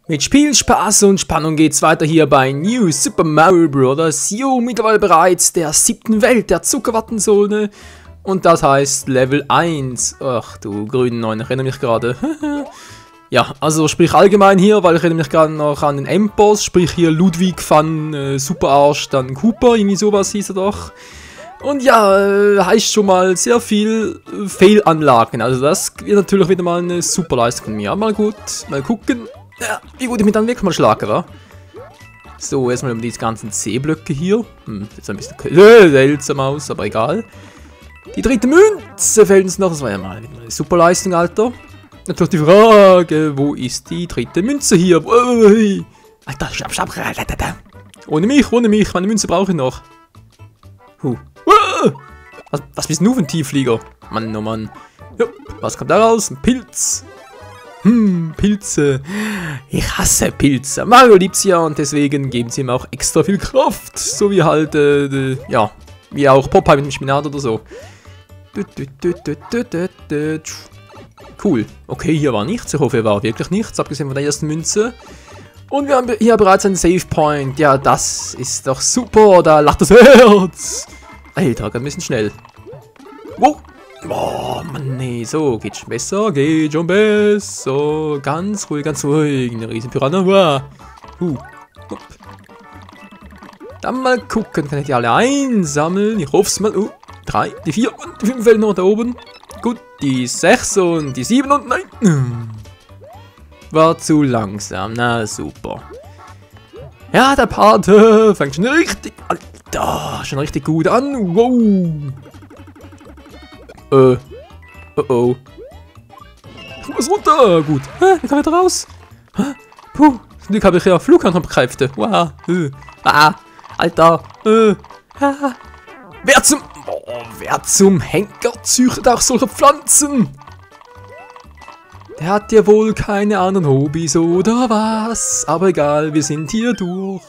Mit Spielspaß und Spannung geht's weiter hier bei New Super Mario Bros. Jo, mittlerweile bereits der 7. Welt der Zuckerwattenzone. Und das heißt Level 1. Ach du grünen Neun, ich erinnere mich gerade. Ja, also sprich allgemein hier, weil ich erinnere mich gerade noch an den Endboss. Sprich hier Ludwig van Superarsch, dann Cooper, irgendwie sowas hieß er doch. Und ja, heißt schon mal sehr viel Fehlanlagen. Also das wird natürlich wieder mal eine super Leistung von mir. Mal gut, mal gucken. Ja, wie gut ich mich dann wirklich mal schlage, wa? So, erstmal um diese ganzen C-Blöcke hier. Sieht ein bisschen seltsam aus, aber egal. Die dritte Münze fällt uns noch. Das war ja mal eine super Leistung, Alter. Natürlich die Frage, wo ist die dritte Münze hier? Alter, schnapp. Ohne mich, meine Münze brauche ich noch. Was bist du für ein Tiefflieger? Mann, oh Mann. Ja, was kommt da raus? Ein Pilz. Pilze. Ich hasse Pilze. Mario liebt sie ja und deswegen geben sie ihm auch extra viel Kraft. So wie halt, ja, wie auch Popeye mit dem Spinat oder so. Cool. Okay, hier war nichts. Ich hoffe, hier war wirklich nichts, abgesehen von der ersten Münze. Und wir haben hier bereits einen Save Point. Ja, das ist doch super. Da lacht das Herz. Alter, ein bisschen schnell. Wow. Oh, Mann, nee, so, geht schon besser, Ganz ruhig, eine riesen Piranha. Dann mal gucken, kann ich die alle einsammeln? Ich hoffe es mal. 3, die 4 und die 5 fällen noch da oben. Gut, die 6 und die 7 und nein. War zu langsam, na super. Ja, der Part fängt schon richtig, Alter, schon richtig gut an. Wow. Oh. Ich muss runter. Gut. Wie kann ich da raus? Puh. Zum Glück habe ich ja Flughandkräfte. Wow. Alter. Wer zum Henker züchtet auch solche Pflanzen? Der hat ja wohl keine anderen Hobbys oder was? Aber egal, wir sind hier durch.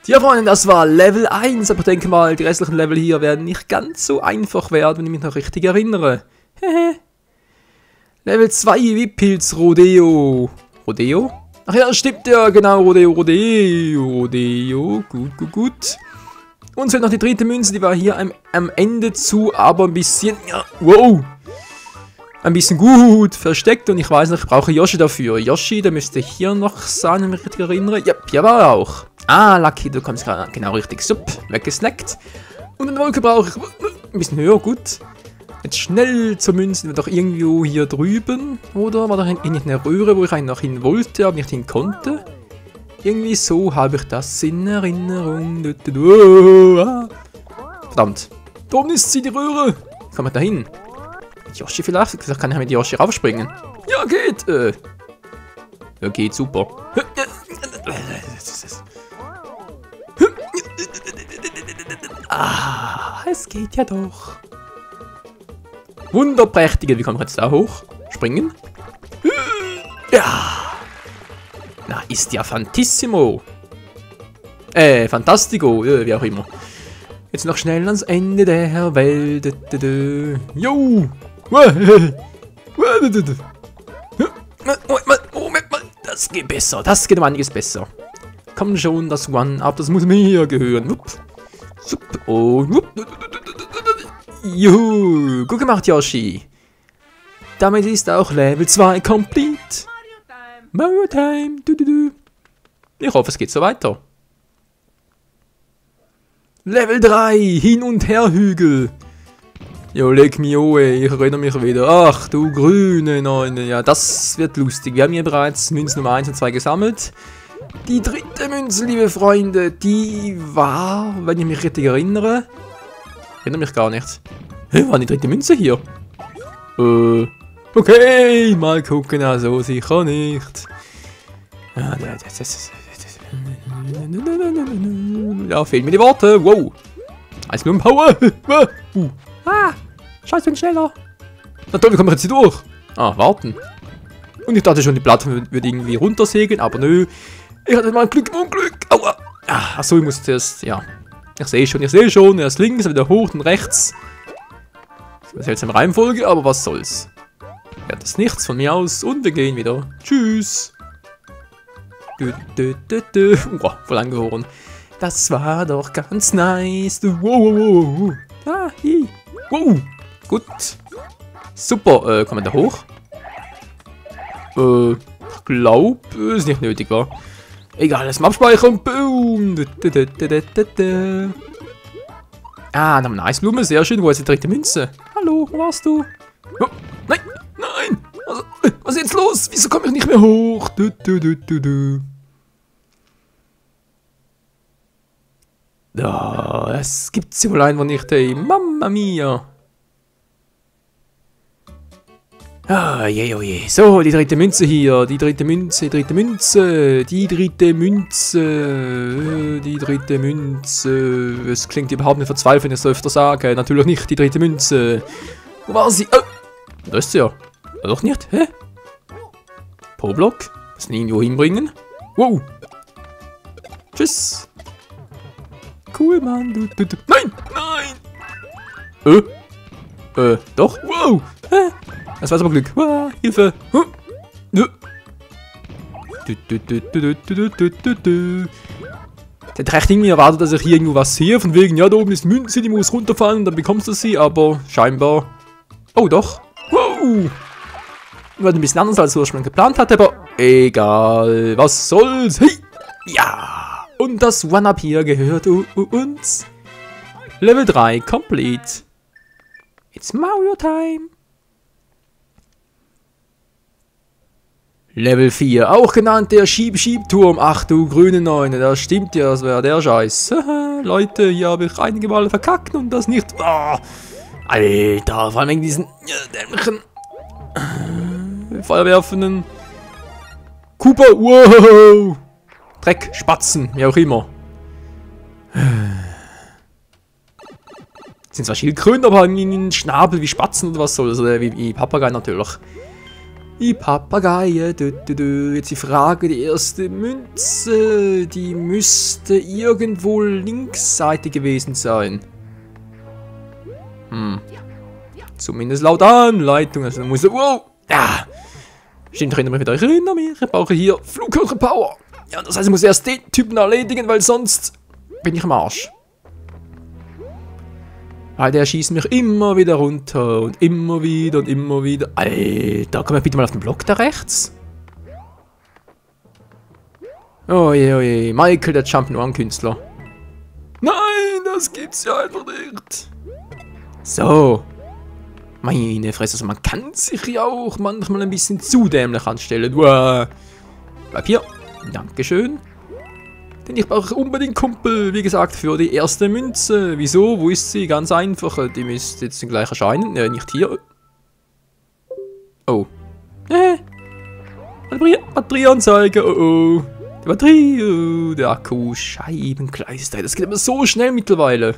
Ja, Freunde, das war Level 1, aber ich denke mal, die restlichen Level hier werden nicht ganz so einfach werden, wenn ich mich noch richtig erinnere. Level 2, wie Pilz Rodeo. Rodeo? Ach ja, stimmt ja, genau, Rodeo. Gut. Uns fehlt noch die dritte Münze, die war hier am Ende zu, aber ein bisschen, ja, wow. Ein bisschen gut versteckt und ich weiß noch, ich brauche Yoshi dafür. Yoshi, der müsste hier noch sein, wenn ich mich richtig erinnere. Ja, hier war er auch. Lucky, du kommst gerade genau richtig. Sup, weggesnackt. Und eine Wolke brauche ich ein bisschen höher, gut. Jetzt schnell zur Münze, doch irgendwo hier drüben. Oder war da eigentlich eine Röhre, wo ich eigentlich noch hin wollte, aber nicht hin konnte? Irgendwie so habe ich das in Erinnerung. Verdammt. Da oben ist sie, die Röhre. Kann man da hin? Yoshi vielleicht? Kann ich mit Yoshi raufspringen? Ja, geht. Ja, geht, super. Es geht ja doch. Wunderprächtige. Wie kommen wir jetzt da hoch? Springen? Ja. Na, ist ja fantissimo. Fantastico. Wie auch immer. Jetzt noch schnell ans Ende der Welt. Jo. Moment mal. Das geht besser. Das geht um einiges besser. Komm schon, das One-Up, das muss mir gehören. Juhu, gut gemacht, Yoshi. Damit ist auch Level 2 complete. Mario Time. Ich hoffe, es geht so weiter. Level 3, Hin- und Her-Hügel. Jo, leg mich ich erinnere mich wieder. Ach, du grüne Neune. Ja, das wird lustig. Wir haben hier bereits Münzen Nummer 1 und 2 gesammelt. Die dritte Münze, liebe Freunde, die war, wenn ich mich richtig erinnere... Erinnere mich gar nicht. War die dritte Münze hier? Okay, mal gucken, also sicher nicht. Ja, fehlen mir die Worte. Wow. Eisblumenpower. Scheiße, bin schneller. Na toll, wie kommen wir jetzt hier durch? Warten. Und ich dachte schon, die Plattform würde irgendwie runtersegeln, aber nö. Ich hatte mal Glück im Unglück. Aua. Achso, ich muss zuerst, ja. Ich sehe schon. Erst links, dann wieder hoch, dann rechts. Das ist jetzt eine Reihenfolge, aber was soll's. Ja, das ist nichts von mir aus und wir gehen wieder. Tschüss. Voll angehören. Das war doch ganz nice. Wow. Ah, hi. Wow. Gut. Super. Kann man da hoch? Ich glaube, ist nicht nötig, war. Egal, lass mal abspeichern. Boom. Ah, da haben wir eine Eisblume. Sehr schön. Wo ist die dritte Münze? Hallo, wo warst du? Oh, nein. Was ist jetzt los? Wieso komme ich nicht mehr hoch? Das gibt's ja wohl einfach nicht, ey. Mamma mia. Ah, je, oh je. So, die dritte Münze hier. Die dritte Münze. Es klingt überhaupt nicht verzweifelt, wenn ich es so öfter sage. Natürlich nicht, die dritte Münze. Wo war sie? Oh, da ist sie ja. Doch nicht, hä? Pro Block. Das irgendwo hinbringen. Wow. Tschüss. Cool, Mann. Nein! Doch? Wow! Das war aber Glück. Hilfe! Der hat recht irgendwie erwartet, dass ich hier irgendwo was sehe. Von wegen, ja, da oben ist Münze, die muss runterfallen und dann bekommst du sie, aber scheinbar. Oh, doch. Wow! War ein bisschen anders, als ich ursprünglich geplant hatte, aber egal. Was soll's? Hey! Ja! Und das One-Up hier gehört uns. Level 3 complete. It's Mario time. Level 4, auch genannt der Schieb-Schieb-Turm. Ach du grüne Neune, das stimmt ja, das wäre der Scheiß. Leute, hier habe ich einige Male verkackt und das nicht. Oh, Alter, vor allem wegen diesen dämlichen Feuerwerfenden Cooper. Wow! Dreck, Spatzen, wie auch immer. Sind zwar Schildkröten, aber haben einen Schnabel wie Spatzen oder was soll das? Also wie Papagei natürlich. Die Papagei, Jetzt die Frage, die erste Münze, die müsste irgendwo linksseitig gewesen sein. Zumindest laut Anleitung, also muss wow! Ja! Stimmt, ich erinnere mich, ich brauche hier Flughöhe-Power. Ja, das heißt, ich muss erst den Typen erledigen, weil sonst bin ich am Arsch. Weil der schießt mich immer wieder runter und immer wieder und immer wieder. Alter, komm bitte mal auf den Block da rechts. Oh je, Michael, der Jump'n'Run-Künstler. Nein, das gibt's ja einfach nicht. So. Meine Fresse, also man kann sich ja auch manchmal ein bisschen zu dämlich anstellen. Wow. Bleib hier. Dankeschön. Denn ich brauche unbedingt Kumpel, wie gesagt, für die erste Münze. Wieso? Wo ist sie? Ganz einfach. Die müsste jetzt gleich erscheinen. Nicht hier. Oh. Batterieanzeige. Oh. Die Batterie. Oh. Der Akku. Scheibenkleister. Das geht immer so schnell mittlerweile.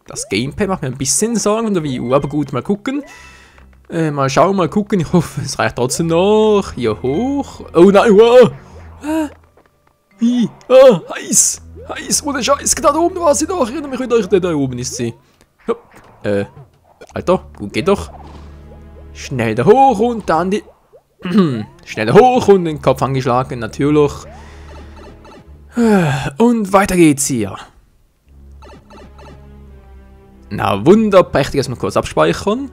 Das Gamepad macht mir ein bisschen Sorgen von der Wii U. Aber gut, mal gucken. Mal schauen, mal gucken. Ich hoffe, es reicht trotzdem noch. Hier hoch. Oh nein, wow. Wie? Ah, heiß. Heiß, ohne Scheiß. Da oben war sie doch. Ich erinnere mich wieder. Da oben ist sie. Hopp. Alter, gut, geht doch. Schnell da hoch und dann die... Schnell da hoch und den Kopf angeschlagen, natürlich. Und weiter geht's hier. Na, wunderprächtig. Erstmal kurz abspeichern.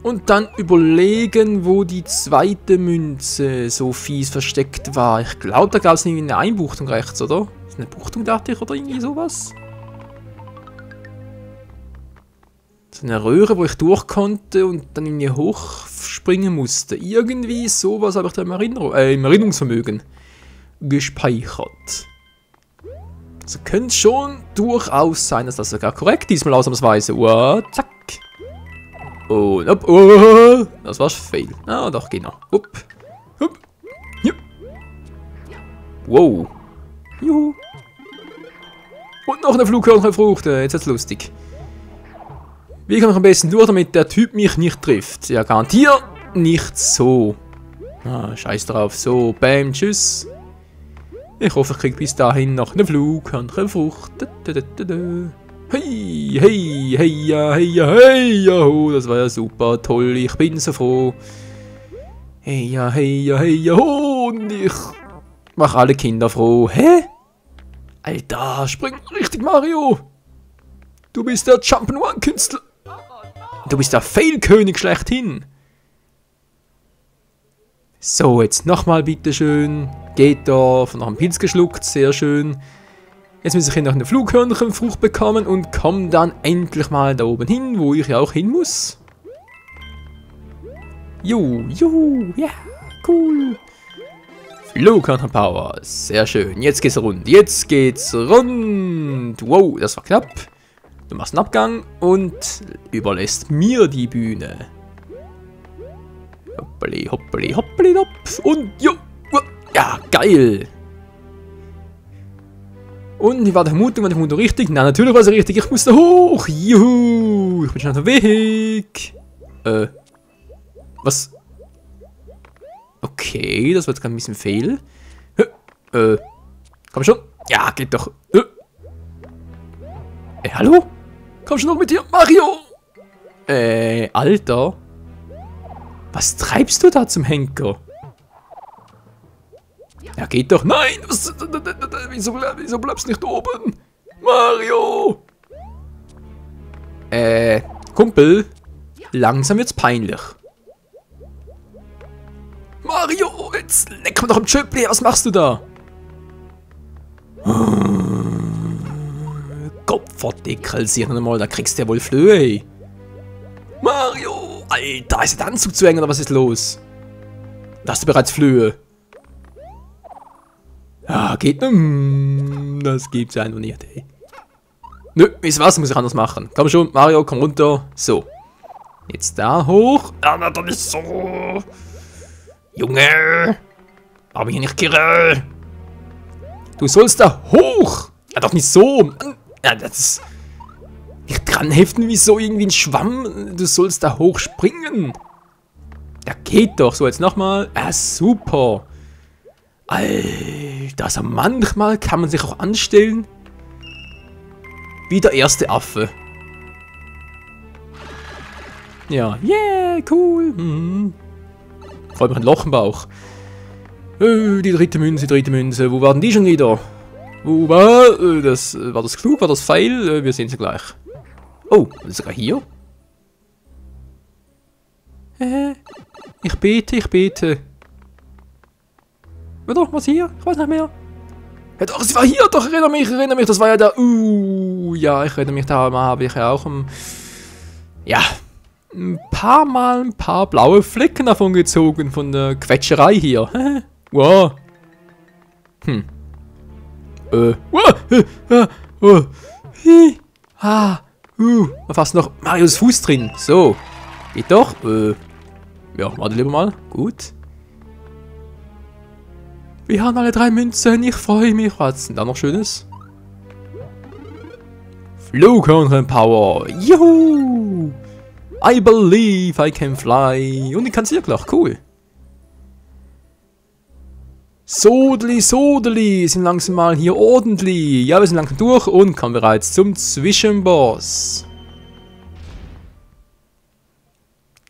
Und dann überlegen, wo die zweite Münze so fies versteckt war. Ich glaube, da gab es irgendwie eine Einbuchtung rechts, oder? Ist eine Buchtung, dachte ich, oder irgendwie sowas? So eine Röhre, wo ich durch konnte und dann irgendwie hochspringen musste. Irgendwie sowas habe ich da im Erinnerungsvermögen gespeichert. Also könnte schon durchaus sein, dass das sogar korrekt diesmal ausnahmsweise. Zack. Und up, oh, das war's fail. Ah, doch, genau. Up, up, jupp. Wow. Juhu. Und noch eine Flughörnerfrucht. Jetzt wird's lustig. Wie komme ich am besten durch, damit der Typ mich nicht trifft? Ja, garantiert nicht so. Ah, scheiß drauf. So, bam, tschüss. Ich hoffe, ich kriege bis dahin noch eine Flughörnerfrucht. Hey, hey, hey, ja, hey, ja, hey, ja, ho, das war ja super toll, ich bin so froh. Hey, ja, hey, ja, hey, ja, ho. und ich mache alle Kinder froh. Hä? Alter, spring richtig, Mario. Du bist der Jump'n'Run-Künstler. Du bist der Fail-König schlechthin. So, jetzt nochmal bitteschön. Geht da, von noch einem Pilz geschluckt, sehr schön. Jetzt muss ich hier noch eine Flughörnchenfrucht bekommen und komme dann endlich mal da oben hin, wo ich ja auch hin muss. Juhu, ja, cool. Flughörnchenpower, sehr schön. Jetzt geht's rund, Wow, das war knapp. Du machst einen Abgang und überlässt mir die Bühne. Hoppeli, hoppeli, hoppeli, hopp. Und ja, geil. Und wie war die Vermutung? War die Vermutung richtig? Nein, natürlich war sie richtig. Ich musste hoch. Juhu. Ich bin schon auf dem Weg. Was? Okay, das wird gerade ein bisschen fehl. Komm schon. Ja, geht doch. Hallo? Komm schon noch mit dir, Mario. Alter. Was treibst du da zum Henker? Ja, geht doch. Nein! Wieso bleibst du nicht oben? Mario! Kumpel. Langsam wird's peinlich. Mario, jetzt leck mir doch im Schöppli. Was machst du da? Kopfverdickel, sieh mal, da kriegst du ja wohl Flöhe, ey. Mario! Alter, ist der Anzug zu eng oder was ist los? Da hast du bereits Flöhe. Ja, geht. Das gibt's einfach nicht, ey. Nö, ist was, muss ich anders machen. Komm schon, Mario, komm runter. So. Jetzt da hoch. Ja, na, doch nicht so. Junge. Aber hier nicht kirre. Du sollst da hoch. Ja, doch nicht so. Ja, das ist. Nicht dran heften wie so irgendwie ein Schwamm. Du sollst da hoch springen. Ja, geht doch. So, jetzt nochmal. Ja, super. Alter, also manchmal kann man sich auch anstellen wie der erste Affe. Ja, yeah, cool. Freut mich ein Loch im Bauch. Die dritte Münze. Wo waren die schon wieder? Wo war das? War das klug? War das Fail? Wir sehen sie gleich. Oh, ist sogar hier? Ich bete. Oder? Was hier? Ich weiß nicht mehr. Ja, doch, sie war hier. Doch, erinnere mich. Das war ja da. Ja, ich erinnere mich. Da habe ich ja auch ja, ein paar blaue Flecken davon gezogen. Von der Quetscherei hier. Wow. Da fast noch Marios Fuß drin. So. Geht doch. Ja, warte lieber mal. Gut. Wir haben alle 3 Münzen, ich freue mich. Was ist denn da noch Schönes? Flughörnchenpower. Juhu! I believe I can fly. Und ich kann es wirklich, cool. Sodeli, sind langsam mal hier ordentlich. Ja, wir sind langsam durch und kommen bereits zum Zwischenboss.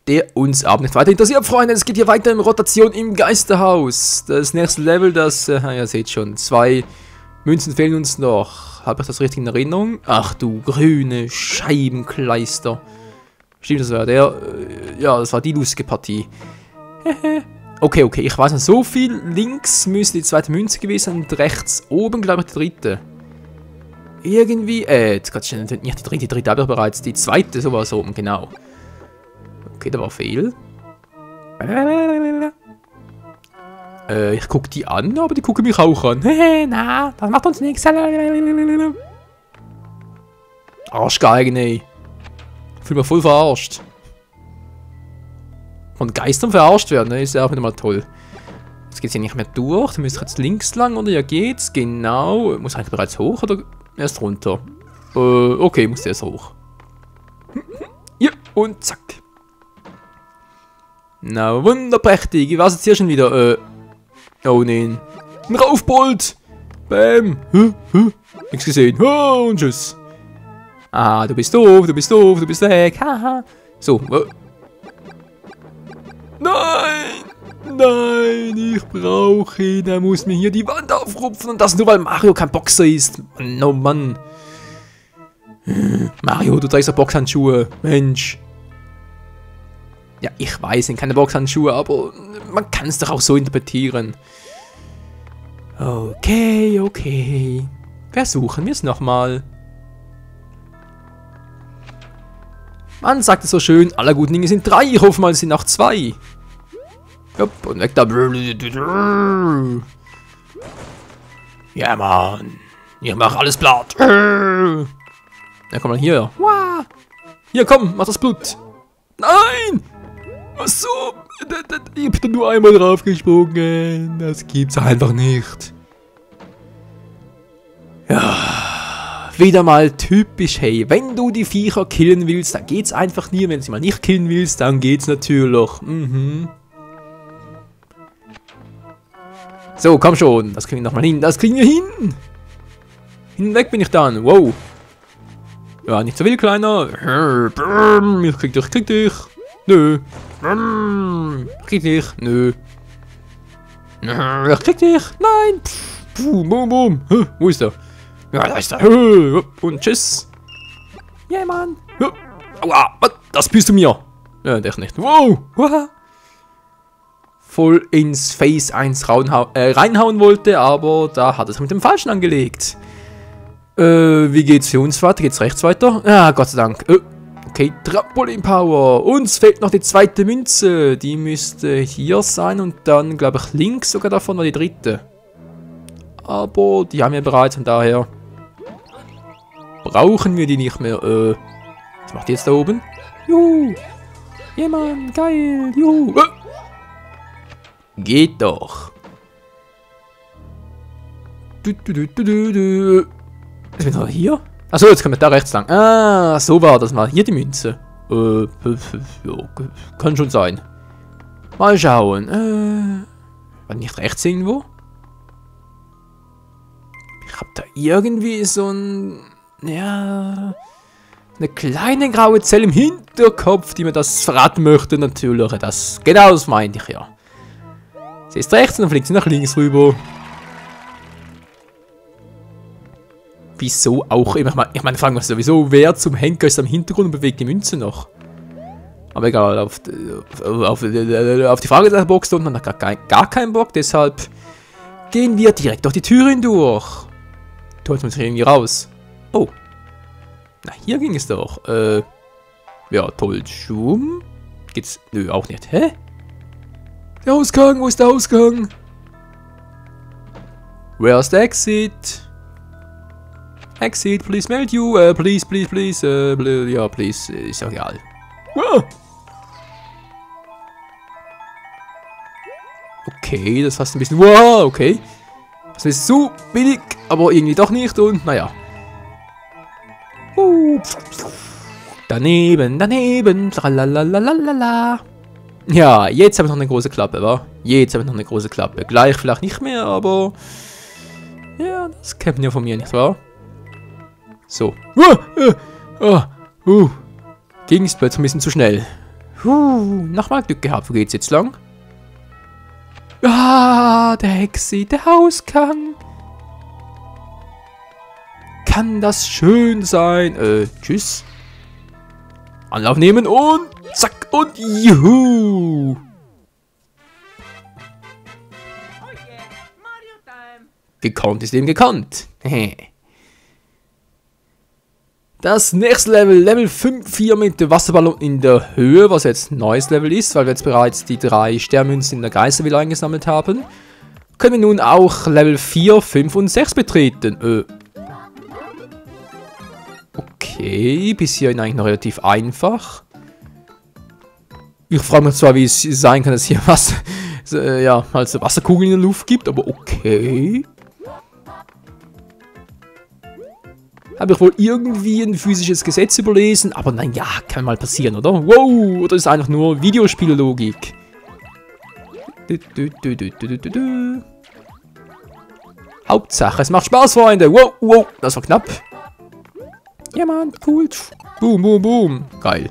Der uns aber nicht weiter interessiert, Freunde. Es geht hier weiter in Rotation im Geisterhaus. Das nächste Level, das, ihr seht schon, 2 Münzen fehlen uns noch. Habe ich das richtig in Erinnerung? Ach du grüne Scheibenkleister. Stimmt, das war der, ja, das war die lustige Partie. Okay, ich weiß noch so viel. Links müsste die zweite Münze gewesen sein und rechts oben, glaube ich, die dritte. Irgendwie, jetzt gerade schnell, nicht die dritte habe ich bereits, die zweite, sowas oben, genau. Okay, da war Fehl. Ich gucke die an, aber die gucken mich auch an. Na, das macht uns nichts. Arschgeigen, ey. Ich fühle mich voll verarscht. Von Geistern verarscht werden, ne? Ist ja auch wieder mal toll. Jetzt geht's hier nicht mehr durch. Da müsste ich jetzt links lang, oder? Ja, geht's. Genau. Muss eigentlich bereits hoch, oder erst runter? Okay, muss erst hoch. Ja, und zack. Na, wunderprächtig. Ich weiß jetzt hier schon wieder, oh nein. Ein Raufbold. Bäm. Nichts gesehen. Und tschüss. Ah, du bist doof, du bist weg. Haha. So. Nein, ich brauche. Der muss mir hier die Wand aufrupfen und das nur, weil Mario kein Boxer ist. Mann, oh Mann. Mario, du trägst doch Boxhandschuhe. Mensch. Ja, ich weiß, sind keine Boxhandschuhe, aber man kann es doch auch so interpretieren. Okay, okay. Versuchen wir es nochmal. Man sagt es so schön, alle guten Dinge sind 3. Ich hoffe mal, es sind noch 2. Jupp, und weg da. Ja, Mann. Ich mach alles platt. Ja, komm mal hier. Hier, komm, mach das Blut. Nein! Was so? Ich hab da nur einmal drauf gesprungen. Das gibt's einfach nicht. Ja, wieder mal typisch, hey. Wenn du die Viecher killen willst, dann geht's einfach nie. Wenn du sie mal nicht killen willst, dann geht's natürlich. So, komm schon. Das kriegen wir nochmal hin. Das kriegen wir hin. Hinweg bin ich dann. Wow. Ja, nicht so viel, Kleiner. Ich krieg dich. Nö. Krieg dich. Nö. Ich krieg dich. Nein. Boom, boom, boom. Wo ist er? Ja, da ist er. Und tschüss. Ja, Mann. Aua, das bist du mir. Ja, dich nicht. Wow. Voll ins Face 1 reinhauen wollte, aber da hat es mit dem Falschen angelegt. Wie geht's für uns weiter? Geht's rechts weiter? Ja, Gott sei Dank. Okay, Trampolin Power. Uns fehlt noch die zweite Münze. Die müsste hier sein und dann, glaube ich, links sogar davon war die dritte. Aber die haben wir bereits, von daher brauchen wir die nicht mehr. Was macht die jetzt da oben? Juhu. Ja, Mann, geil. Juhu. Geht doch. Jetzt bin ich hier. Achso, jetzt können wir da rechts lang. Ah, so war das mal. Hier die Münze. Ja, kann schon sein. Mal schauen. War nicht rechts irgendwo? Ich hab da irgendwie so ein... Ja... Eine kleine graue Zelle im Hinterkopf, die mir das verraten möchte, natürlich. Genau das meinte ich ja. Sie ist rechts und dann fliegt sie nach links rüber. Wieso auch immer? Ich meine, fragen wir sowieso, wer zum Henker ist am Hintergrund und bewegt die Münze noch? Aber egal, auf die Frage der Box da unten hat man gar keinen Bock, deshalb gehen wir direkt durch die Tür hindurch. Du holst uns hier irgendwie raus. Oh. Na, hier ging es doch. Ja, toll. Schum. Geht's? Nö, auch nicht. Hä? Der Ausgang, wo ist der Ausgang? Where's the exit? Exit, please melt you. Please. Ja, please. Ist ja egal. Ah. Okay, das heißt ein bisschen... Wow, okay. Das ist so billig, aber irgendwie doch nicht und naja. Daneben. Tralalalalalala. Ja, jetzt habe ich noch eine große Klappe, wa? Jetzt habe ich noch eine große Klappe. Gleich vielleicht nicht mehr, aber... Ja, das kennt man ja von mir, nicht wahr? So. Ging es plötzlich ein bisschen zu schnell. Nochmal Glück gehabt. Wo geht's jetzt lang? Ah, der Exit, der Ausgang. Kann das schön sein? Tschüss. Anlauf nehmen und zack und juhu. Gekonnt ist eben gekonnt. Das nächste Level, Level 5-4 mit dem Wasserballon in der Höhe, was jetzt ein neues Level ist, weil wir jetzt bereits die 3 Sternmünzen in der Geistervilla eingesammelt haben. Können wir nun auch Level 4, 5 und 6 betreten. Okay, bis hierhin eigentlich noch relativ einfach. Ich frage mich zwar, wie es sein kann, dass hier was, ja, also Wasserkugeln in der Luft gibt, aber okay. Habe ich wohl irgendwie ein physisches Gesetz überlesen, aber naja, kann mal passieren, oder? Wow, oder ist einfach nur Videospiellogik? Hauptsache, es macht Spaß, Freunde. Wow, das war knapp. Ja, Mann, cool. Boom. Geil.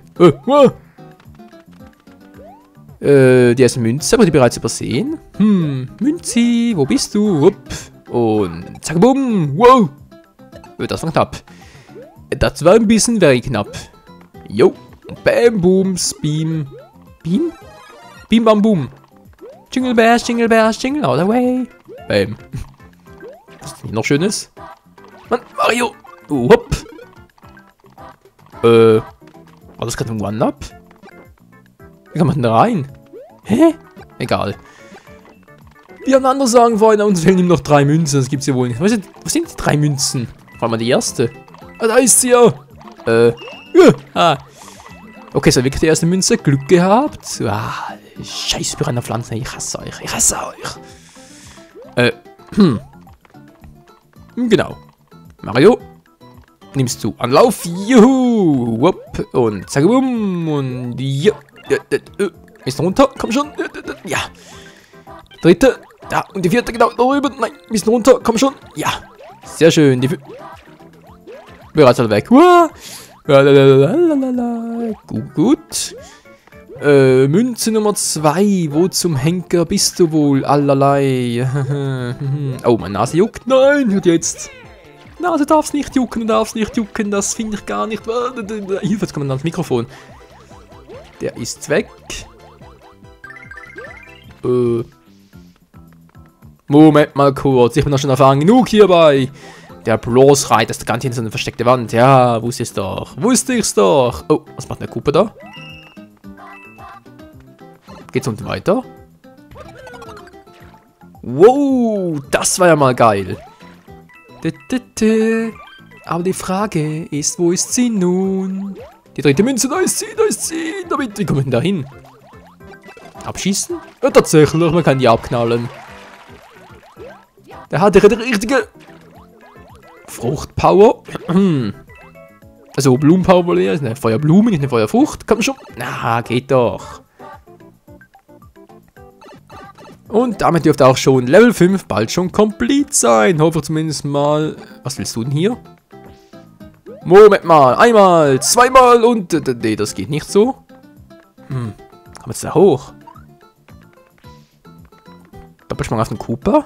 Die erste Münze, aber die bereits übersehen. Münzi, wo bist du? Upp. Und zack, bumm. Wow. Das war knapp. Das war ein bisschen very knapp. Jo. Bam, booms, beam. Beam? Beam, bam, boom. Jingle bells, jingle all the way. Bam. Was ist nicht noch Schönes? Mann, Mario. Hopp. War das gerade ein One-Up? Wie kann man denn da rein? Hä? Egal. Wir haben andere Sagen vorhin, uns fehlen ihm noch 3 Münzen. Das gibt's ja wohl nicht. Was sind die 3 Münzen? Vor allem die erste. Ah, da ist sie ja. Okay, so wirklich die erste Münze. Glück gehabt. Ah, scheiß Piranha-Pflanzen. Ich hasse euch. Ich hasse euch. Genau. Mario. Nimmst du Anlauf. Juhu. Wupp. Und zack, bumm. Und ja. Ist runter. Komm schon. Ja. Dritte. Ja. Und die vierte genau darüber. Nein. Bisschen runter. Komm schon. Ja. Sehr schön. Die bereits alle weg. Gut. Münze Nummer 2. Wo zum Henker bist du wohl? Allerlei. Oh, meine Nase juckt. Nein, hört jetzt. Nase darf's nicht jucken, das finde ich gar nicht. Hilfe, jetzt kommt man ans Mikrofon. Der ist weg. Moment mal kurz, ich bin doch schon erfahren genug hierbei. Der Bloßreit, das ist ganz hinter so eine versteckte Wand. Ja, wusste ich's doch. Oh, was macht der Cooper da? Geht's unten weiter? Wow, das war ja mal geil. Aber die Frage ist, wo ist sie nun? Die dritte Münze, da ist sie. Damit, wie kommen wir denn da hin? Abschießen? Ja, tatsächlich, man kann die abknallen. Der hat die richtige Fruchtpower. Also Blumenpower, ist eine Feuerblume, nicht eine Feuerfrucht. Komm schon. Na, geht doch. Und damit dürfte auch schon Level 5 bald schon complete sein. Hoffe zumindest mal. Was willst du denn hier? Moment mal. Einmal, zweimal und... Nee, das geht nicht so. Komm jetzt da hoch. Doppelsprung auf den Cooper.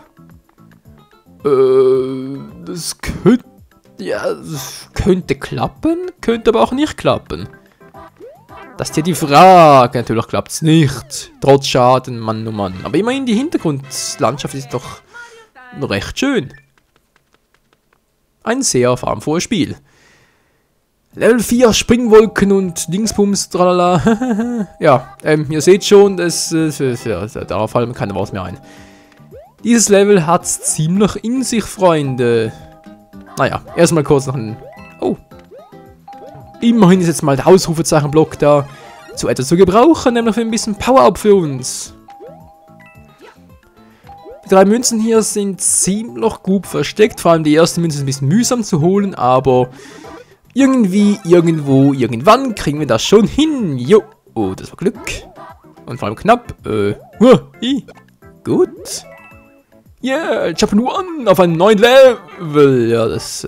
Das könnte... Ja, das könnte klappen. Könnte aber auch nicht klappen. Das ist ja die Frage. Natürlich klappt es nicht. Trotz Schaden, Mann, oh Mann. Aber immerhin, die Hintergrundlandschaft ist doch recht schön. Ein sehr farbenfrohes Spiel. Level 4, Springwolken und Dingsbums, tralala. Ja, ihr seht schon, darauf fallen mir keine Worte mehr ein. Dieses Level hat's ziemlich in sich, Freunde. Naja, erstmal kurz noch ein... Oh. Immerhin ist jetzt mal der Ausrufezeichenblock da zu etwas zu gebrauchen, nämlich für ein bisschen Power-Up für uns. Die 3 Münzen hier sind ziemlich gut versteckt, vor allem die erste Münze ist ein bisschen mühsam zu holen, aber irgendwie, irgendwo, irgendwann kriegen wir das schon hin. Jo, oh, das war Glück. Und vor allem knapp. Gut. Yeah, Chapter 1 auf einem neuen Level. Ja, das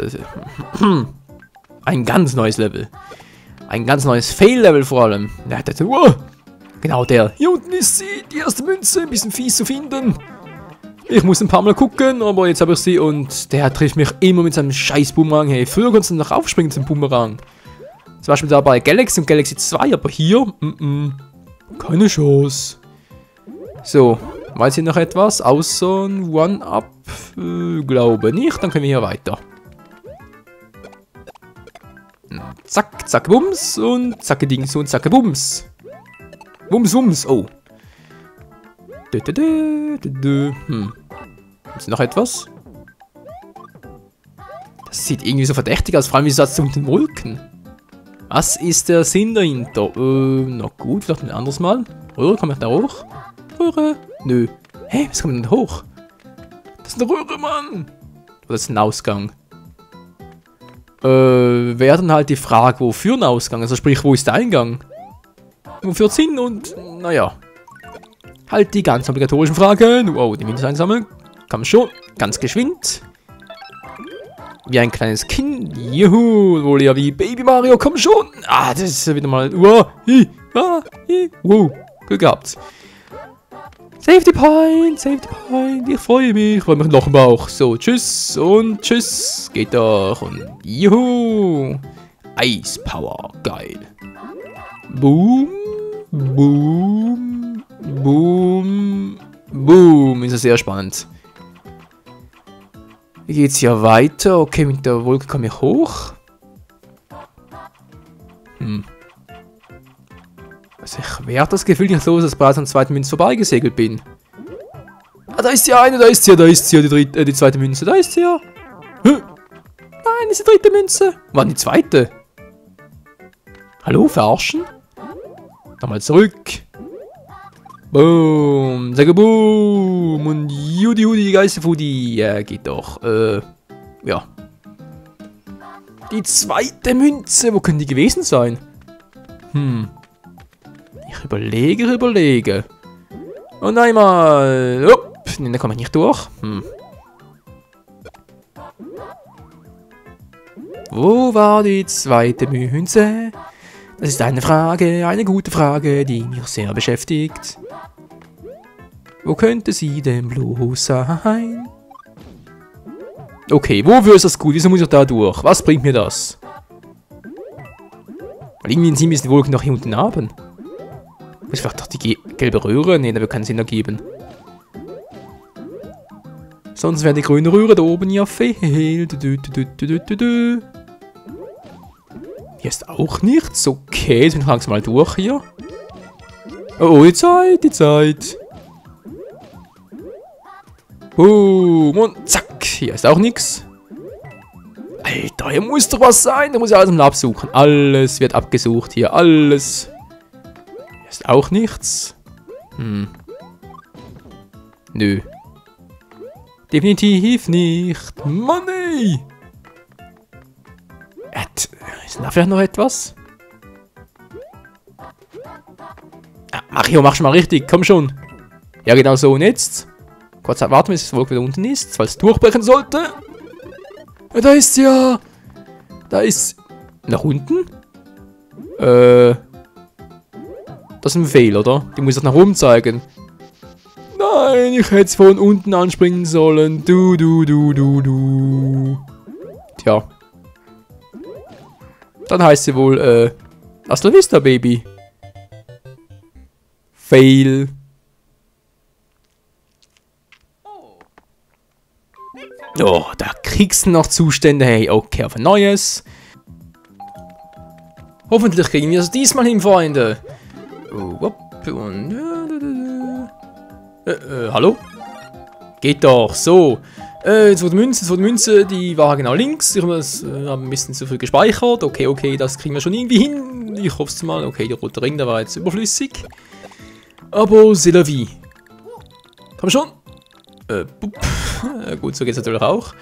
ein ganz neues Level. Ein ganz neues Fail-Level vor allem. Ja, genau der. Hier unten ist sie, die erste Münze, ein bisschen fies zu finden. Ich muss ein paar Mal gucken, aber jetzt habe ich sie und der trifft mich immer mit seinem scheiß Boomerang. Hey, früher konntest du noch aufspringen zum Boomerang. Zum Beispiel da bei Galaxy und Galaxy 2, aber hier, keine Chance. So, weiß hier noch etwas, außer ein One-Up? Glaube nicht, dann können wir hier weiter. Zack, zack, bums und zacke Dings und zacke bums. Bums, bums, oh. Ist noch etwas? Das sieht irgendwie so verdächtig aus, vor allem wie so mit den Wolken. Was ist der Sinn dahinter? Na gut, vielleicht ein anderes Mal. Röhre, komm ich da hoch? Röhre? Nö. Hey, was kommt denn hoch? Das ist eine Röhre, Mann! Oder ist ein Ausgang? Wäre dann halt die Frage, wofür ein Ausgang? Also sprich, wo ist der Eingang? Wo führt's hin? Und, naja. Halt die ganz obligatorischen Fragen. Wow, die Münze einsammeln. Komm schon, ganz geschwind. Wie ein kleines Kind. Juhu, wohl ja wie Baby Mario, komm schon. Ah, das ist wieder mal... Wow. Glück gehabt. Safety Point, Safety Point. Ich freue mich. Ich freue mich noch im Bauch. So, tschüss und tschüss. Geht doch. Und juhu. Ice Power. Geil. Boom. Boom. Boom. Boom. Ist ja sehr spannend. Wie geht's hier weiter? Okay, mit der Wolke komme ich hoch. Also ich werde das Gefühl nicht los, dass ich bereits an der zweiten Münze vorbeigesegelt bin. Ah, da ist sie eine, da ist sie, die zweite Münze, da ist sie ja. Nein, das ist die dritte Münze. War die zweite? Hallo, verarschen? Nochmal zurück. Boom, sage boom. Und Judi, Geisterfudi. Ja, geht doch. Ja. Die zweite Münze, wo können die gewesen sein? Ich überlege. Und einmal. Upp, nee, da komme ich nicht durch. Wo war die zweite Münze? Das ist eine Frage, eine gute Frage, die mich sehr beschäftigt. Wo könnte sie denn bloß sein? Okay, wofür ist das gut? Wieso muss ich da durch? Was bringt mir das? Weil irgendwie in müssen die Wolken noch hier unten haben. Muss ich vielleicht doch die gelbe Röhre? Ne, da wird keinen Sinn ergeben. Sonst wäre die grüne Röhre da oben ja fehlt. Hier ist auch nichts. Okay, jetzt bin ich langsam mal durch hier. Oh, die Zeit. Boom, und zack. Hier ist auch nichts. Alter, hier muss doch was sein. Da muss ich alles mal absuchen. Alles wird abgesucht hier. Alles. Hier ist auch nichts. Nö. Definitiv nicht. Money! Ist da vielleicht noch etwas? Ah, Mario, mach schon mal richtig. Komm schon. Ja, genau so. Und jetzt? Kurz warten, bis das Wolke wieder unten ist, weil es durchbrechen sollte. Ja, da ist ja. Da ist. Nach unten? Das ist ein Fail, oder? Die muss ich nach oben zeigen. Nein, ich hätte es von unten anspringen sollen. Du. Tja. Dann heißt sie wohl, hasta la vista, Baby. Fail. Oh, da kriegst du noch Zustände. Hey, okay, auf ein neues. Hoffentlich kriegen wir es diesmal hin, Freunde. Hallo? Geht doch, so. Jetzt wurde Münze, die war genau links. Ich habe ein bisschen zu viel gespeichert. Okay, das kriegen wir schon irgendwie hin. Ich hoffe es mal. Okay, der rote Ring, der war jetzt überflüssig. Aber c'est la vie. Komm schon. Gut, so geht's natürlich auch.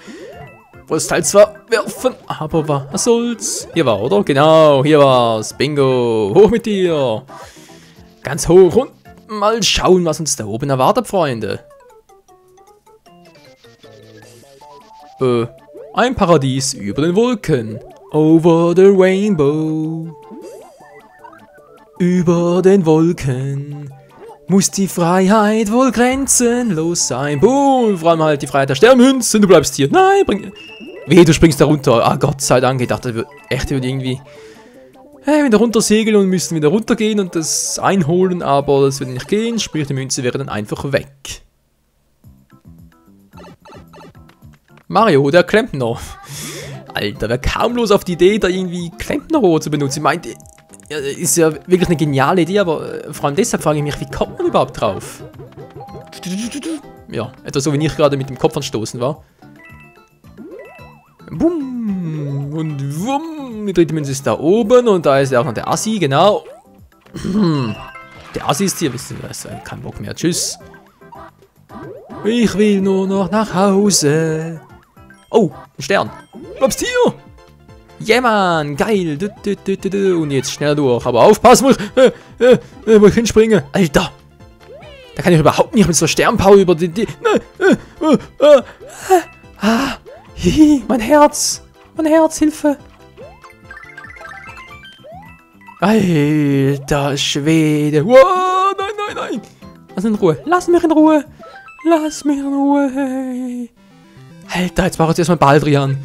Wollte das Teil zwar werfen, aber was soll's? Hier war, oder? Genau, hier war's. Bingo. Hoch mit dir. Ganz hoch und mal schauen, was uns da oben erwartet, Freunde. Ein Paradies über den Wolken. Over the rainbow. Über den Wolken. Muss die Freiheit wohl grenzenlos sein. Boom, vor allem halt die Freiheit der Sternmünzen. Du bleibst hier. Nein, Weh, du springst da runter. Ah, Gott sei Dank. Ich dachte, echt irgendwie wieder runter segeln und müssen wieder runtergehen und das einholen, aber das würde nicht gehen. Sprich, die Münze wäre dann einfach weg. Mario, der Klempner. Alter, wer kam bloß auf die Idee, da irgendwie Klempnerrohr zu benutzen? Ich meinte, ja, ist ja wirklich eine geniale Idee, aber vor allem deshalb frage ich mich, wie kommt man überhaupt drauf? Ja, etwa so wie ich gerade mit dem Kopf anstoßen war. Bumm und wumm. Die dritte Münze ist da oben und da ist ja auch noch der Assi, genau. Der Assi ist hier, wisst ihr was? Kein Bock mehr, tschüss. Ich will nur noch nach Hause. Oh, ein Stern. Bleibst hier. Yeah, Mann, geil. Und jetzt schnell durch. Aber aufpassen, wo ich hinspringe. Alter. Da kann ich überhaupt nicht mit so Sternpower über die... Mein Herz. Mein Herz, Hilfe. Alter Schwede. Wow, nein. nein. Lass mich in Ruhe. Lass mich in Ruhe. Lass mich in Ruhe. Hey. Alter, jetzt braucht es erstmal Baldrian.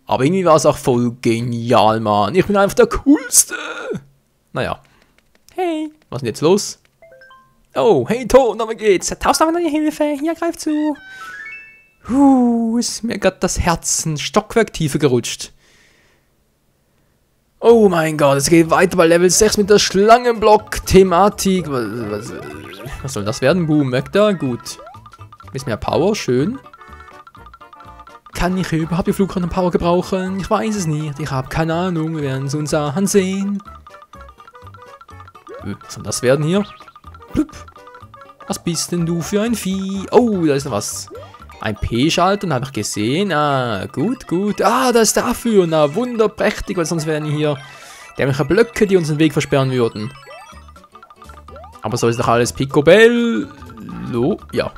Aber irgendwie war es auch voll genial, Mann. Ich bin einfach der Coolste. Naja. Hey, was ist denn jetzt los? Oh, hey Ton, wie geht's? Tausend Dank für deine Hilfe. Hier, greif zu. Ist mir gerade das Herz ein Stockwerk tiefer gerutscht. Oh mein Gott, es geht weiter bei Level 6 mit der Schlangenblock-Thematik. Was soll das werden? Boom, weg da, gut. Bisschen mehr Power, schön. Kann ich überhaupt die Flugkanonen-Power gebrauchen? Ich weiß es nicht, ich habe keine Ahnung, wir werden es uns ansehen. Was soll das werden hier? Blub. Was bist denn du für ein Vieh? Oh, da ist noch was. Ein P-Schalter, habe ich gesehen. Ah, gut, gut. Ah, das ist dafür. Na, wunderprächtig, weil sonst wären hier dämliche Blöcke, die uns den Weg versperren würden. Aber so ist doch alles Picobello. Ja.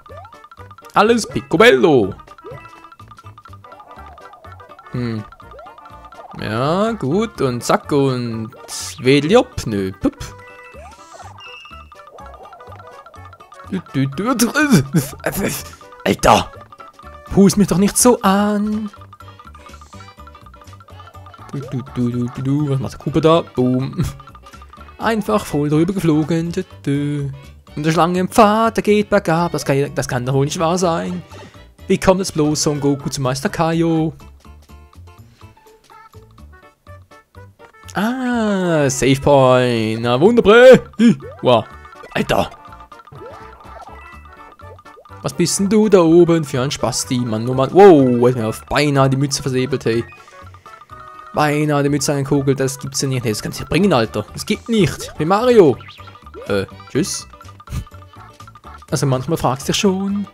Alles Picobello. Ja, gut. Und zack und Wedeliop. Nö, pup. Alter! Pust mich doch nicht so an! Was macht der Cooper da? Boom! Einfach voll drüber geflogen. Und der Schlangenpfad, der geht bergab. Das kann doch wohl nicht wahr sein. Wie kommt es bloß Son Goku zu Meister Kaio? Ah, Save Point. Na, wunderbar. Wow. Alter! Was bist denn du da oben für ein Spasti, Mann? Oh Mann. Wow, ist mir auf beinahe die Mütze versäbelt, hey. Beinahe die Mütze angekugelt, das gibt's ja nicht. Nee, das kannst du nicht bringen, Alter. Das geht nicht. Ich bin Mario. Tschüss. Also manchmal fragst du dich schon,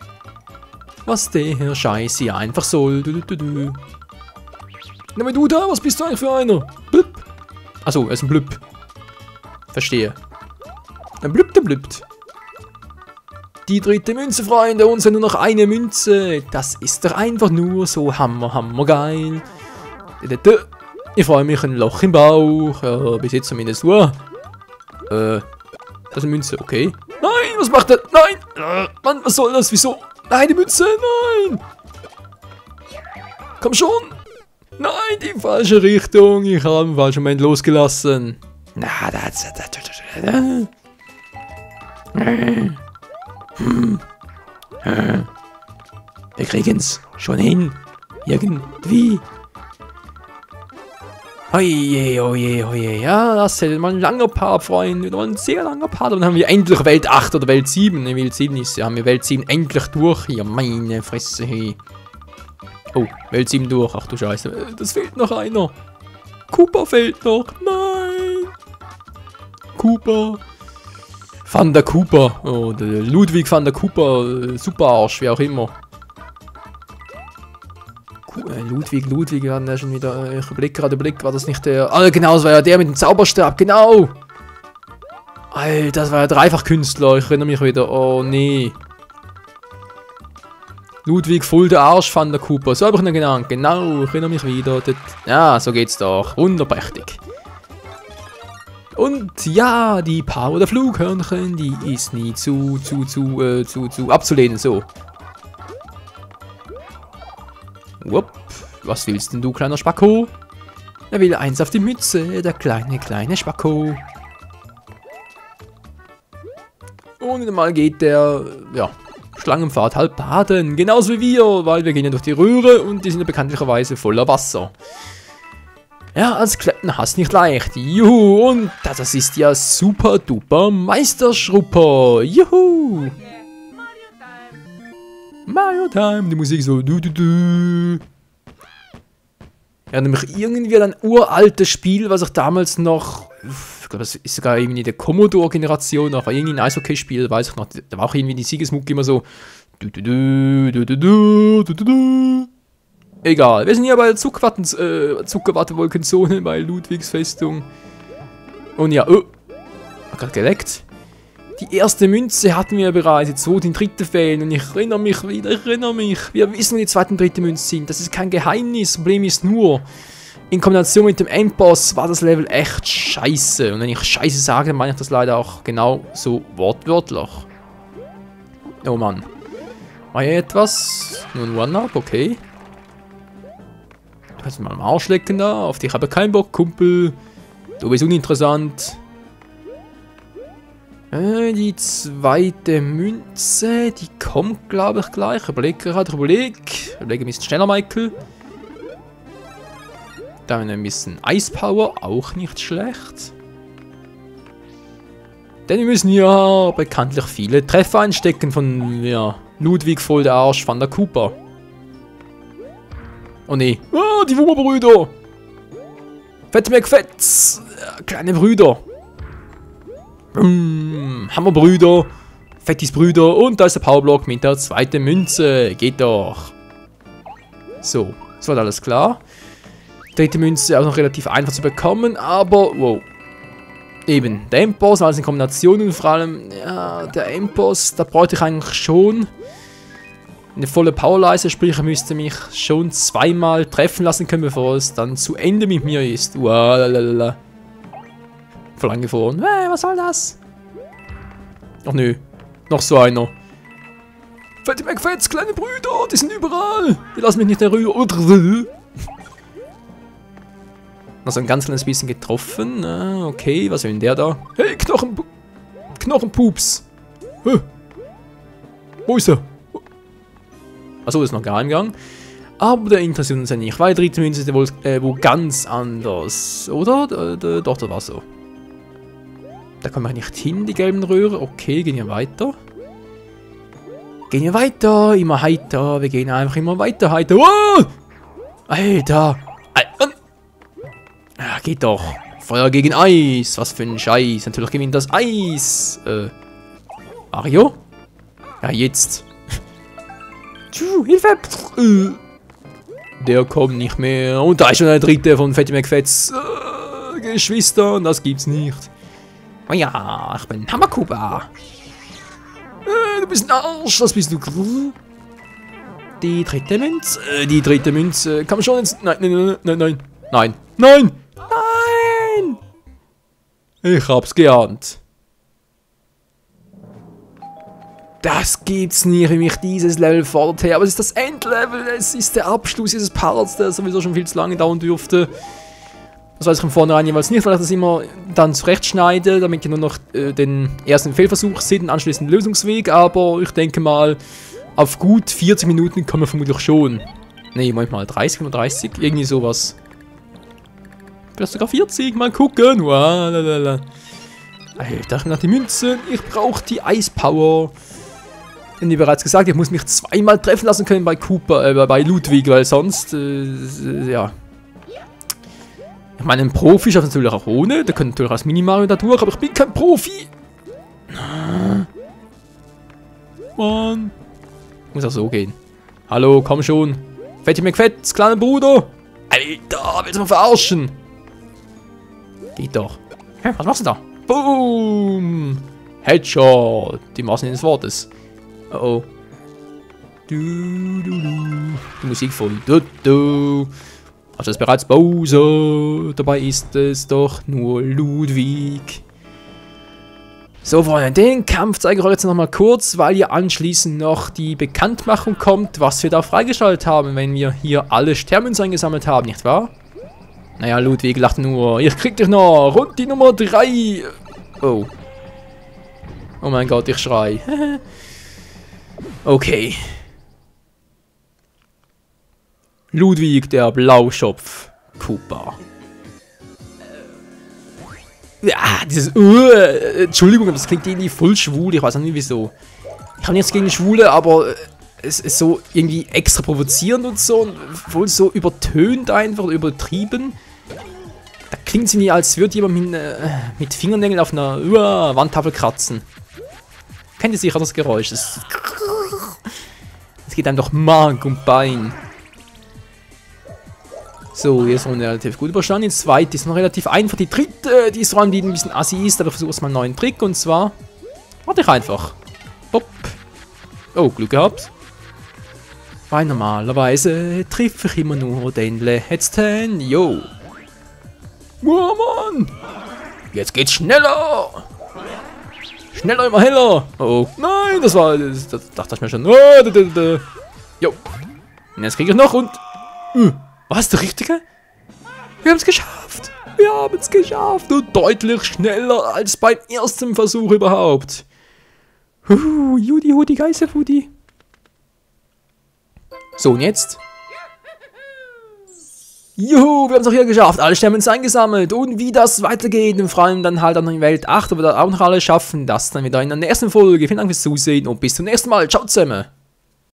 was der Scheiß hier einfach soll. Na, wenn du da, was bist du eigentlich für einer? Blüpp. Achso, er ist ein Blüpp. Verstehe. Ein Blüpp, der blüppt. Die dritte Münze, Freunde, uns nur noch eine Münze. Das ist doch einfach nur so hammergeil. Ich freue mich, ein Loch im Bauch. Ja, bis jetzt zumindest nur. Das ist eine Münze, okay. Nein, was macht er? Nein! Mann, was soll das? Wieso? Nein, die Münze, nein! Komm schon! Nein, die falsche Richtung. Ich habe im falschen Moment losgelassen. Na, das. Wir kriegen's schon hin. Irgendwie. Oje, oje, oje. Ja, das ist mal ein langer Part, Freunde. Ein sehr langer Part. Und dann haben wir endlich Welt 8 oder Welt 7. Ne, Welt 7 ist ja. Haben wir Welt 7 endlich durch. Hier, meine Fresse, hey. Oh, Welt 7 durch. Ach du Scheiße. Das fehlt noch einer. Cooper fehlt noch. Nein. Cooper. Van der Cooper. Oh, der Ludwig van der Cooper. Super Arsch, wie auch immer. Ludwig, wir hatten ja schon wieder. Ich überlege gerade, war das nicht der. Ah, genau, das war ja der mit dem Zauberstab, genau! Alter, das war ja Dreifachkünstler, ich erinnere mich wieder. Oh, nee. Ludwig voll der Arsch van der Cooper, so habe ich ihn genannt. Genau, ich erinnere mich wieder. Ja, so geht's doch. Wunderprächtig. Und ja, die Power der Flughörnchen, die ist nie zu abzulehnen, so. Wupp, was willst denn du, kleiner Spacko? Er will eins auf die Mütze, der kleine Spacko. Und mal geht der, ja, Schlangenpfad halb baden, genauso wie wir, weil wir gehen ja durch die Röhre und die sind ja bekanntlicherweise voller Wasser. Ja, als Klettern hast nicht leicht. Juhu, und das ist ja super duper Meisterschrupper. Juhu. Mario Time, die Musik so du. Ja, nämlich irgendwie ein uraltes Spiel, was ich damals noch, ich glaube, das ist sogar irgendwie der Commodore-Generation, aber irgendwie ein Eishockey-Spiel, weiß ich noch, da war auch irgendwie die Siegesmucke immer so Egal, wir sind hier bei der Zuckerwattewolkenzone bei Ludwigs Festung. Und ja, oh, hab grad geleckt. Die erste Münze hatten wir bereits, jetzt wo die dritte fehlen. Und ich erinnere mich wieder, Wir wissen, wo die zweite und dritte Münze sind. Das ist kein Geheimnis. Das Problem ist nur, In Kombination mit dem Endboss war das Level echt scheiße. Und wenn ich scheiße sage, dann meine ich das leider auch genau so wortwörtlich. Oh Mann. War hier etwas? Nur ein One-Up, okay. Du kannst mal am Arsch lecken da. Auf dich habe ich keinen Bock, Kumpel. Du bist uninteressant. Die zweite Münze, die kommt, glaube ich, gleich. Überleg mir ein bisschen schneller, Michael. Dann ein bisschen Eispower, auch nicht schlecht. Denn wir müssen ja bekanntlich viele Treffer einstecken von, ja, Ludwig voll der Arsch van der Cooper. Oh ne. Oh, die Wurmbrüder! Fette McFetz! Kleine Brüder! Hammerbrüder! Fettis Brüder! Und da ist der Powerblock mit der zweiten Münze. Geht doch! So, das war alles klar. Dritte Münze auch noch relativ einfach zu bekommen, aber wow. Eben, der Endboss, also in Kombination und vor allem, ja, der Endboss, da bräuchte ich eigentlich schon eine volle Powerleiste, sprich, ich müsste mich schon zweimal treffen lassen können, bevor es dann zu Ende mit mir ist. Ualalala. Voll angefroren. Was soll das? Ach nö, noch so einer. Fette McFetz, kleine Brüder, die sind überall. Die lassen mich nicht herüber. Noch so ein ganz kleines bisschen getroffen. Okay, was will denn der da? Hey, Knochenpups. Wo ist er? Achso, das ist noch Geheimgang. Aber der interessiert uns ja nicht, weil die dritte Münze ist wohl wo ganz anders. Oder? Doch, das war so. Da kommen wir nicht hin, die gelben Röhre. Okay, gehen wir weiter. Gehen wir weiter, immer heiter. Wir gehen einfach immer weiter, heiter. Oh! Alter! Ja, geht doch. Feuer gegen Eis. Was für ein Scheiß. Natürlich gewinnt das Eis. Mario? Ja, jetzt. Hilfe! Der kommt nicht mehr. Und da ist schon der dritte von Fette McFetz. Geschwister, das gibt's nicht. Oh ja, ich bin Hammerkuba. Du bist ein Arsch, das bist du. Die dritte Münze. Die dritte Münze. Kann man schon ins... Nein, nein, nein, nein, nein. Nein! Nein! Ich hab's geahnt. Das gibt's nicht, wie mich dieses Level fordert. Hey, aber es ist das Endlevel, es ist der Abschluss dieses Parts, der sowieso schon viel zu lange dauern dürfte. Das weiß ich von vornherein jeweils nicht, weil ich das immer dann zurechtschneide, damit ihr nur noch den ersten Fehlversuch seht, den anschließenden Lösungsweg. Aber ich denke mal, auf gut 40 Minuten kommen wir vermutlich schon. Ne, manchmal 30 oder 30, irgendwie sowas. Vielleicht sogar 40, mal gucken. Alter, ich nach die Münze. Ich brauche die Eispower. Denn wie bereits gesagt, ich muss mich zweimal treffen lassen können bei Cooper, bei Ludwig, weil sonst, ja. Ich meine, ein Profi schafft natürlich auch ohne. Der könnte natürlich als Mini-Mario da durch, aber ich bin kein Profi. Mann. Muss auch so gehen. Hallo, komm schon. Fette McFetz, kleiner Bruder. Alter, willst du mal verarschen? Geht doch. Hä, was machst du da? Boom! Headshot. Die Maßen des Wortes. Oh oh. Die Musik von Also ist bereits Bowser. Dabei ist es doch nur Ludwig. So, Freunde, den Kampf zeige ich euch jetzt nochmal kurz, weil ja anschließend noch die Bekanntmachung kommt, was wir da freigeschaltet haben, wenn wir hier alle Sternmünzen eingesammelt haben, nicht wahr? Naja, Ludwig lacht nur. Ich krieg dich noch. Und die Nummer 3. Oh. Oh mein Gott, ich schrei. Okay. Ludwig, der Blauschopf. Koopa. Ja, dieses... Entschuldigung, aber das klingt irgendwie voll schwul. Ich weiß auch nicht wieso. Ich habe nichts gegen Schwule, aber... Es ist so irgendwie extra provozierend und so. Und voll so übertönt einfach, übertrieben. Da klingt es irgendwie, als würde jemand mit Fingernägeln auf einer Wandtafel kratzen. Kennt ihr sicher das Geräusch? Es geht einem doch Mark und Bein. So, jetzt haben wir relativ gut überstanden. Die zweite ist noch relativ einfach. Die dritte, die ist vor allem ein bisschen assi ist, aber versuche es mal einen neuen Trick. Und zwar, warte ich einfach. Bopp. Oh, Glück gehabt. Weil normalerweise treffe ich immer nur den letzten. Jo. Oh Mann! Jetzt geht's schneller! Schneller, immer heller! Oh, nein, das dachte ich mir schon. Oh, jo. Und jetzt kriege ich noch und... was, der Richtige? Wir haben es geschafft! Wir haben es geschafft! Und deutlich schneller als beim ersten Versuch überhaupt. Judy, Hudi, Geisterfudi. So, und jetzt? Juhu, wir haben es auch hier geschafft. Alle Sterne sind eingesammelt. Und wie das weitergeht, und vor allem dann halt an der Welt 8, ob wir das auch noch alles schaffen, das dann wieder in der nächsten Folge. Vielen Dank fürs Zusehen und bis zum nächsten Mal. Ciao zusammen.